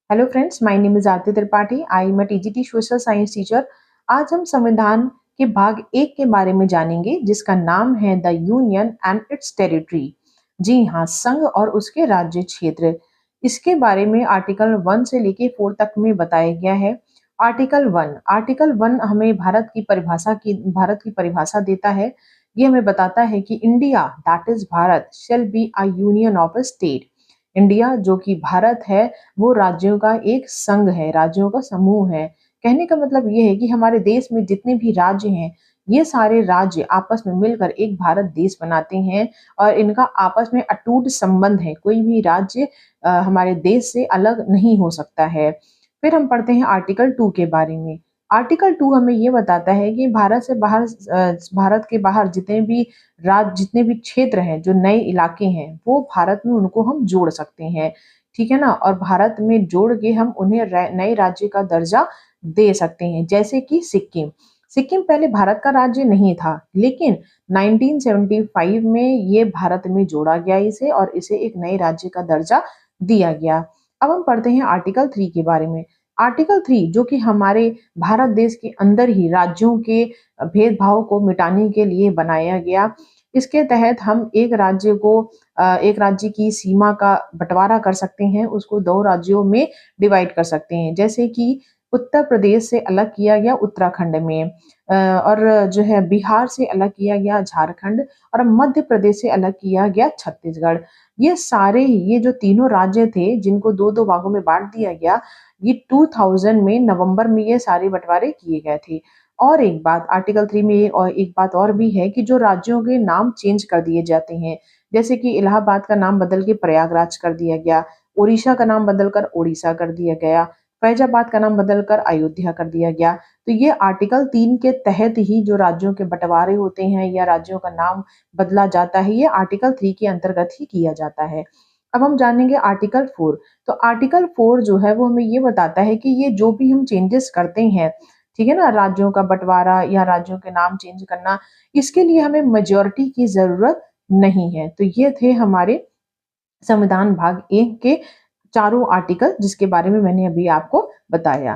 Hello friends, my name is Aarti Tripathi. I am a TGT social science teacher. आज हम संविधान के भाग 1 के बारे में जानेंगे, जिसका नाम है the union and its territory. जी हाँ, संघ और उसके राज्य क्षेत्र। इसके बारे में आर्टिकल 1 से लेके 4 तक में बताया गया है। आर्टिकल 1 हमें भारत की परिभाषा देता है। ये हमें बताता है कि India, that is Bharat, shall be a union of a state. India जो कि भारत है, वो राज्यों का एक संघ है, राज्यों का समूह है। कहने का मतलब ये है कि हमारे देश में जितने भी राज्य हैं, ये सारे राज्य आपस में मिलकर एक भारत देश बनाते हैं और इनका आपस में अटूट संबंध है। कोई भी राज्य हमारे देश से अलग नहीं हो सकता है। फिर हम पढ़ते हैं आर्टिकल 2 के बारे में। आर्टिकल 2 हमें ये बताता है कि भारत के बाहर जितने भी क्षेत्र हैं, जो नए इलाके हैं, वो भारत में उनको हम जोड़ सकते हैं। ठीक है ना? और भारत में जोड़ के हम उन्हें नए राज्य का दर्जा दे सकते हैं, जैसे कि सिक्किम। सिक्किम पहले भारत का राज्य नहीं था, लेकिन 1975 में ये भारत में जोड़ा गया इसे, और इसे एक नए राज्य का दर्जा दिया गया। अब हम पढ़ते हैं आर्टिकल 3 के बारे में। आर्टिकल 3 जो कि हमारे भारत देश के अंदर ही राज्यों के भेदभाव को मिटाने के लिए बनाया गया। इसके तहत हम एक राज्य की सीमा का बंटवारा कर सकते हैं, उसको 2 राज्यों में डिवाइड कर सकते हैं। जैसे कि उत्तर प्रदेश से अलग किया गया उत्तराखंड में, और जो है बिहार से अलग किया गया झारखंड, और मध्य प्रदेश से अलग किया गया छत्तीसगढ़। ये जो तीनों राज्य थे, जिनको 2-2 भागों में बाँट दिया गया, ये 2000 में नवंबर में ये सारे बँटवारे किए गए थे। और एक बात आर्टिकल 3 में, एक बात और भी है कि जो राज्यों के नाम चेंज कर दिए जाते हैं, जैसे कि इलाहाबाद का नाम बदल के प्रयागराज कर दिया गया, ओडिशा का नाम बदलकर ओडिशा कर दिया गया, फैजाबाद का नाम बदलकर अयोध्या कर दिया गया। तो ये आर्टिकल 3 के तहत ही जो राज्यों के बँटवारे होते हैं या राज्यों का नाम बदला जाता है, ये आर्टिकल 3 के अंतर्गत ही किया जाता है। अब हम जानेंगे आर्टिकल 4। तो आर्टिकल 4 जो है वो हमें ये बताता है कि ये जो भी हम चेंजेस करते हैं, ठीक है ना? राज्यों का बँटवारा या राज्यों के नाम चेंज करना, इसके लिए हमें मेजॉरिटी की ज़रूरत नहीं है। तो ये थे हमारे संविधान भाग 1 के चारों आर्टिकल, जिसके बारे में मैंने अभी आपको बताया।